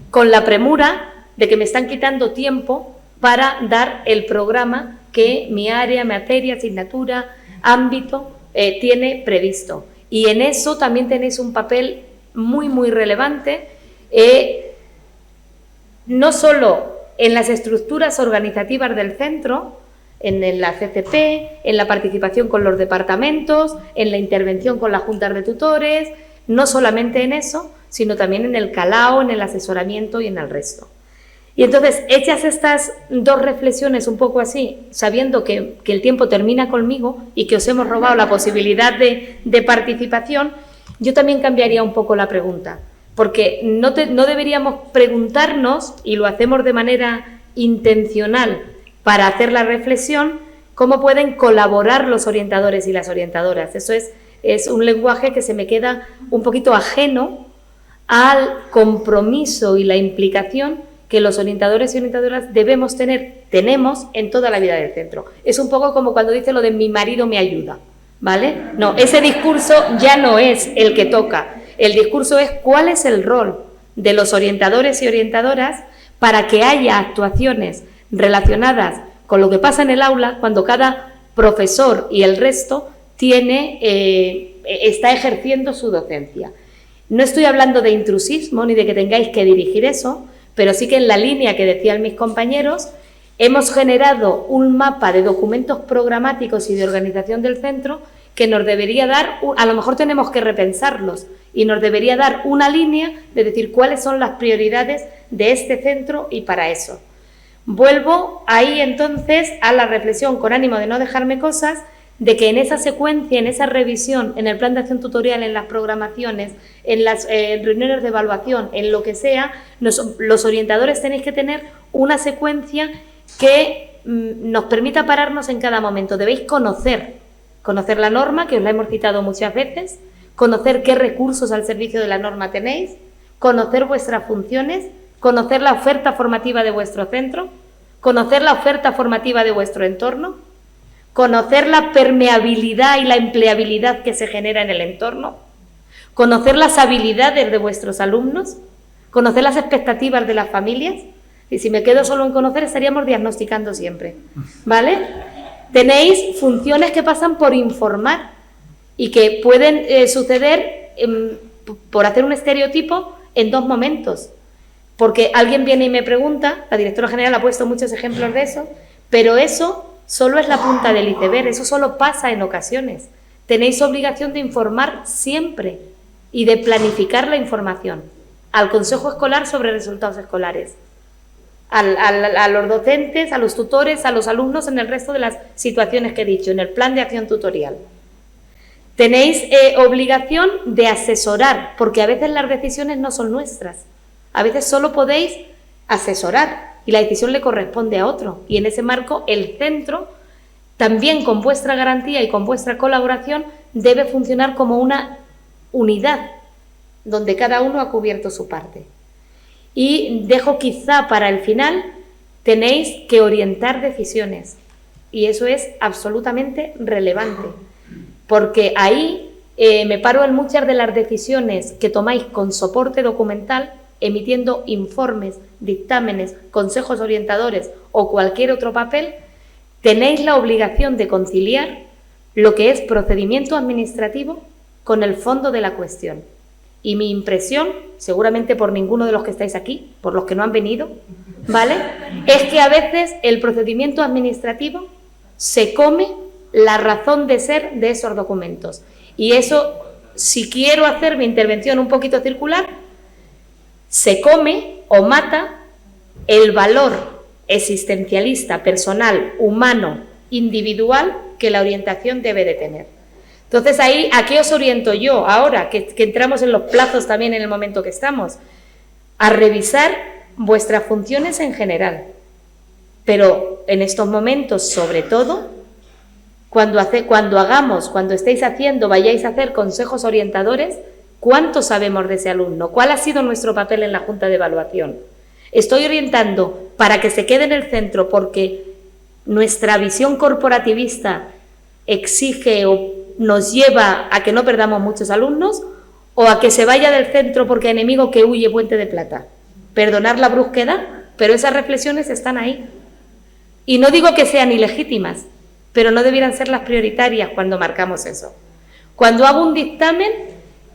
con la premura de que me están quitando tiempo para dar el programa que mi área, materia, asignatura, ámbito tiene previsto. Y en eso también tenéis un papel muy, muy relevante, no solo en las estructuras organizativas del centro, en la CCP, en la participación con los departamentos, en la intervención con las juntas de tutores, no solamente en eso, sino también en el calao, en el asesoramiento y en el resto. Y entonces, hechas estas dos reflexiones un poco así, sabiendo que el tiempo termina conmigo y que os hemos robado la posibilidad de participación, yo también cambiaría un poco la pregunta, porque no deberíamos preguntarnos, y lo hacemos de manera intencional para hacer la reflexión, cómo pueden colaborar los orientadores y las orientadoras. Eso es un lenguaje que se me queda un poquito ajeno al compromiso y la implicación que los orientadores y orientadoras tenemos en toda la vida del centro. Es un poco como cuando dice lo de mi marido me ayuda, ¿vale? No, ese discurso ya no es el que toca. El discurso es cuál es el rol de los orientadores y orientadoras para que haya actuaciones relacionadas con lo que pasa en el aula cuando cada profesor y el resto está ejerciendo su docencia. No estoy hablando de intrusismo ni de que tengáis que dirigir eso, pero sí que en la línea que decían mis compañeros, Hemos generado un mapa de documentos programáticos y de organización del centro que nos debería dar, a lo mejor tenemos que repensarlos, y nos debería dar una línea de decir cuáles son las prioridades de este centro y para eso. Vuelvo ahí entonces a la reflexión, con ánimo de no dejarme cosas, de que en esa secuencia, en esa revisión, en el plan de acción tutorial, en las programaciones, en las reuniones de evaluación, en lo que sea, los orientadores tenéis que tener una secuencia que nos permita pararnos en cada momento. Debéis conocer la norma, que os la hemos citado muchas veces, conocer qué recursos al servicio de la norma tenéis, conocer vuestras funciones, conocer la oferta formativa de vuestro centro, conocer la oferta formativa de vuestro entorno, conocer la permeabilidad y la empleabilidad que se genera en el entorno, conocer las habilidades de vuestros alumnos, conocer las expectativas de las familias. Y si me quedo solo en conocer, estaríamos diagnosticando siempre, ¿vale? Tenéis funciones que pasan por informar y que pueden suceder, por hacer un estereotipo, en dos momentos. Porque alguien viene y me pregunta, la directora general ha puesto muchos ejemplos de eso, pero eso solo es la punta del iceberg, eso solo pasa en ocasiones. Tenéis obligación de informar siempre y de planificar la información al consejo escolar sobre resultados escolares, a los docentes, a los tutores, a los alumnos en el resto de las situaciones que he dicho, en el plan de acción tutorial. Tenéis obligación de asesorar, porque a veces las decisiones no son nuestras, a veces solo podéis asesorar y la decisión le corresponde a otro, y en ese marco el centro, también con vuestra garantía y con vuestra colaboración, debe funcionar como una unidad donde cada uno ha cubierto su parte. Y dejo quizá para el final, tenéis que orientar decisiones, y eso es absolutamente relevante, porque ahí me paro en muchas de las decisiones que tomáis con soporte documental, emitiendo informes, dictámenes, consejos orientadores o cualquier otro papel. Tenéis la obligación de conciliar lo que es procedimiento administrativo con el fondo de la cuestión. Y mi impresión, seguramente por ninguno de los que estáis aquí, por los que no han venido, ¿vale?, es que a veces el procedimiento administrativo se come la razón de ser de esos documentos. Y eso, si quiero hacer mi intervención un poquito circular, se come o mata el valor existencialista, personal, humano, individual que la orientación debe de tener. Entonces, ahí, ¿a qué os oriento yo ahora, que entramos en los plazos también en el momento que estamos? A revisar vuestras funciones en general, pero en estos momentos, sobre todo, cuando estéis haciendo, vayáis a hacer consejos orientadores, ¿cuánto sabemos de ese alumno? ¿Cuál ha sido nuestro papel en la Junta de Evaluación? ¿Estoy orientando para que se quede en el centro porque nuestra visión corporativista exige o nos lleva a que no perdamos muchos alumnos, o a que se vaya del centro porque enemigo que huye puente de plata? Perdonar la brusquedad, pero esas reflexiones están ahí. Y no digo que sean ilegítimas, pero no debieran ser las prioritarias cuando marcamos eso. Cuando hago un dictamen,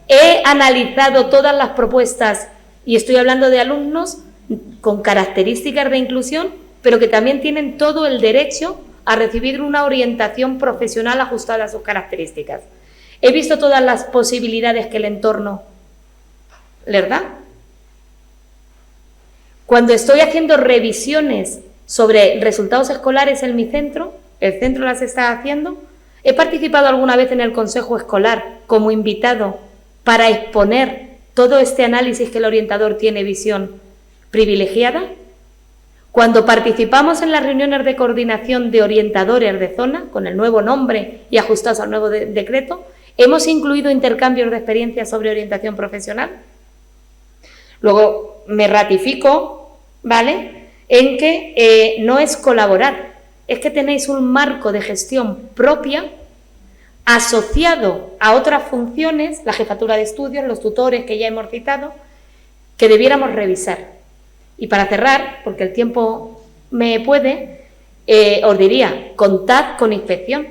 he analizado todas las propuestas, y estoy hablando de alumnos con características de inclusión, pero que también tienen todo el derecho a recibir una orientación profesional ajustada a sus características. He visto todas las posibilidades que el entorno les da. Cuando estoy haciendo revisiones sobre resultados escolares en mi centro, el centro las está haciendo, he participado alguna vez en el consejo escolar como invitado para exponer todo este análisis que el orientador tiene visión privilegiada. Cuando participamos en las reuniones de coordinación de orientadores de zona, con el nuevo nombre y ajustados al nuevo decreto, hemos incluido intercambios de experiencias sobre orientación profesional. Luego me ratifico, ¿vale?, en que no es colaborar, es que tenéis un marco de gestión propia asociado a otras funciones, la jefatura de estudios, los tutores que ya hemos citado, que debiéramos revisar. Y para cerrar, porque el tiempo me puede, os diría, contad con inspección,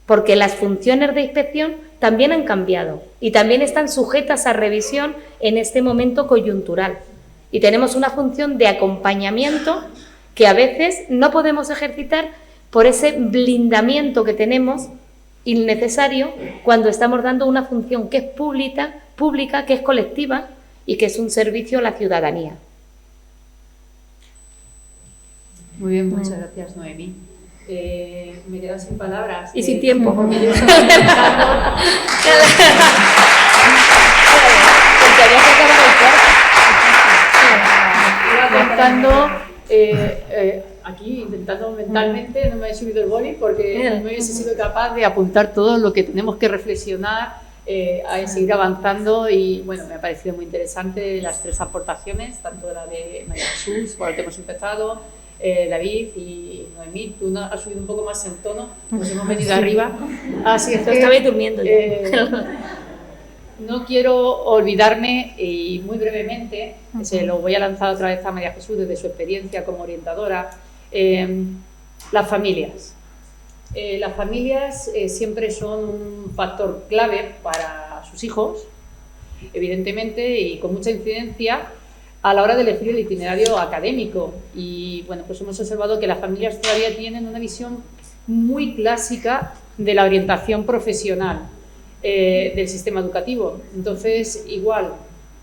porque las funciones de inspección también han cambiado y también están sujetas a revisión en este momento coyuntural. Y tenemos una función de acompañamiento que a veces no podemos ejercitar por ese blindamiento que tenemos innecesario cuando estamos dando una función que es pública, que es colectiva y que es un servicio a la ciudadanía. Muy bien, muchas gracias, Noemí. Me quedo sin palabras. Y sin tiempo. Porque yo estaba pensando... Porque había que acabar el Iba pensando, aquí intentando mentalmente, no me he subido el boli porque no hubiese sido capaz de apuntar todo lo que tenemos que reflexionar, a seguir avanzando, y bueno, me ha parecido muy interesante las 3 aportaciones, tanto la de María Jesús, por la que hemos empezado, David y Noemí. Tú has subido un poco más en tono, nos hemos venido arriba, así es que estabais durmiendo ya. No quiero olvidarme, y muy brevemente, se lo voy a lanzar otra vez a María Jesús desde su experiencia como orientadora, las familias. Las familias siempre son un factor clave para sus hijos, evidentemente, y con mucha incidencia a la hora de elegir el itinerario académico. Y bueno, pues hemos observado que las familias todavía tienen una visión muy clásica de la orientación profesional del sistema educativo. Entonces, igual,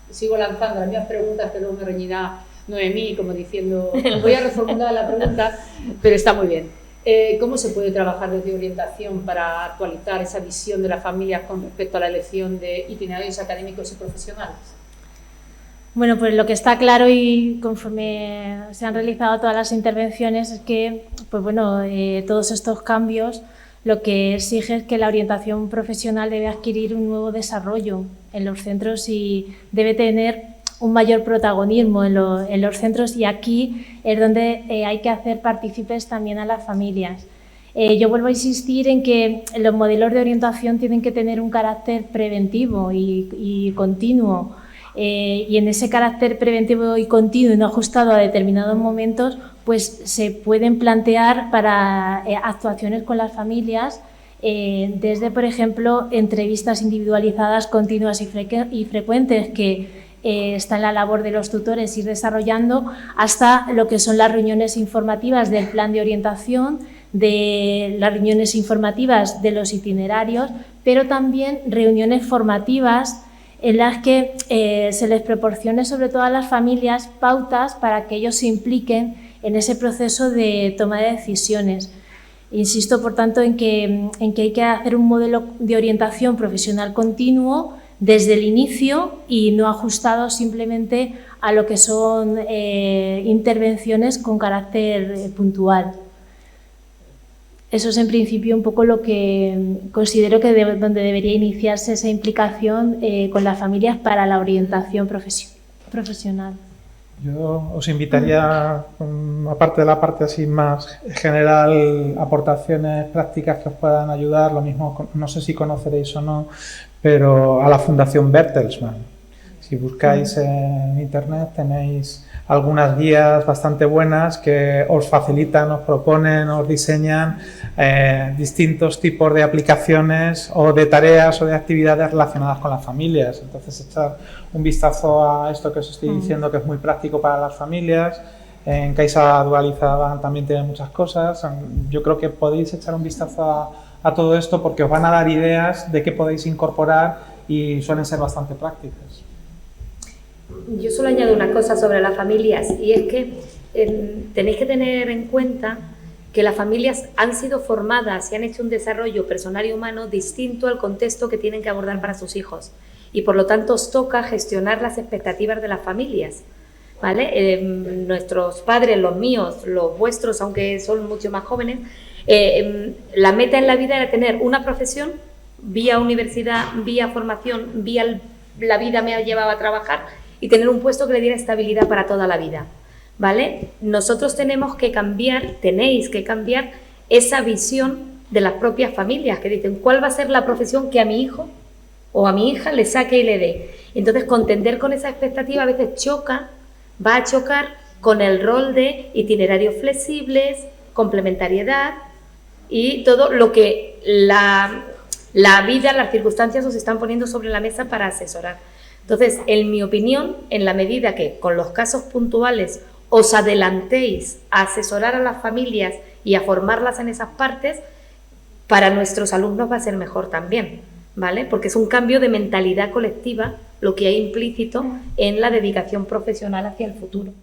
sigo lanzando las mismas preguntas que luego me reñirá Noemí, como diciendo, voy a reformular la pregunta, pero está muy bien. ¿Cómo se puede trabajar desde orientación para actualizar esa visión de las familias con respecto a la elección de itinerarios académicos y profesionales? Bueno, pues lo que está claro, y conforme se han realizado todas las intervenciones, es que pues bueno, todos estos cambios lo que exige es que la orientación profesional debe adquirir un nuevo desarrollo en los centros y debe tener un mayor protagonismo en los centros, y aquí es donde hay que hacer partícipes también a las familias. Yo vuelvo a insistir en que los modelos de orientación tienen que tener un carácter preventivo y continuo, y en ese carácter preventivo y continuo y no ajustado a determinados momentos, pues se pueden plantear para actuaciones con las familias, desde, por ejemplo, entrevistas individualizadas continuas y frecuentes que está en la labor de los tutores ir desarrollando, hasta lo que son las reuniones informativas del plan de orientación, de las reuniones informativas de los itinerarios, pero también reuniones formativas en las que se les proporcione sobre todo a las familias pautas para que ellos se impliquen en ese proceso de toma de decisiones. Insisto, por tanto, en que hay que hacer un modelo de orientación profesional continuo desde el inicio y no ajustado simplemente a lo que son intervenciones con carácter puntual. Eso es en principio un poco lo que considero que donde debería iniciarse esa implicación con las familias para la orientación profesional. Yo os invitaría, aparte de la parte así más general, aportaciones prácticas que os puedan ayudar. Lo mismo, no sé si conoceréis o no, pero a la Fundación Bertelsmann. Si buscáis en internet tenéis algunas guías bastante buenas que os facilitan, os proponen, os diseñan distintos tipos de aplicaciones o de tareas o de actividades relacionadas con las familias. Entonces, echar un vistazo a esto que os estoy diciendo, que es muy práctico para las familias. En Caixa Dualizada también tiene muchas cosas. Yo creo que podéis echar un vistazo a todo esto, porque os van a dar ideas de qué podéis incorporar y suelen ser bastante prácticas. Yo solo añado una cosa sobre las familias, y es que tenéis que tener en cuenta que las familias han sido formadas y han hecho un desarrollo personal y humano distinto al contexto que tienen que abordar para sus hijos, y por lo tanto os toca gestionar las expectativas de las familias, ¿vale? Nuestros padres, los míos, los vuestros, aunque son mucho más jóvenes, la meta en la vida era tener una profesión, vía universidad, vía formación, vía la vida me ha llevado a trabajar, y tener un puesto que le diera estabilidad para toda la vida, ¿vale? Nosotros tenéis que cambiar esa visión de las propias familias, que dicen, ¿cuál va a ser la profesión que a mi hijo o a mi hija le saque y le dé? Entonces, contender con esa expectativa a veces va a chocar con el rol de itinerarios flexibles, complementariedad y todo lo que la vida, las circunstancias os están poniendo sobre la mesa para asesorar. Entonces, en mi opinión, en la medida que con los casos puntuales os adelantéis a asesorar a las familias y a formarlas en esas partes, para nuestros alumnos va a ser mejor también, ¿vale? Porque es un cambio de mentalidad colectiva lo que hay implícito en la dedicación profesional hacia el futuro.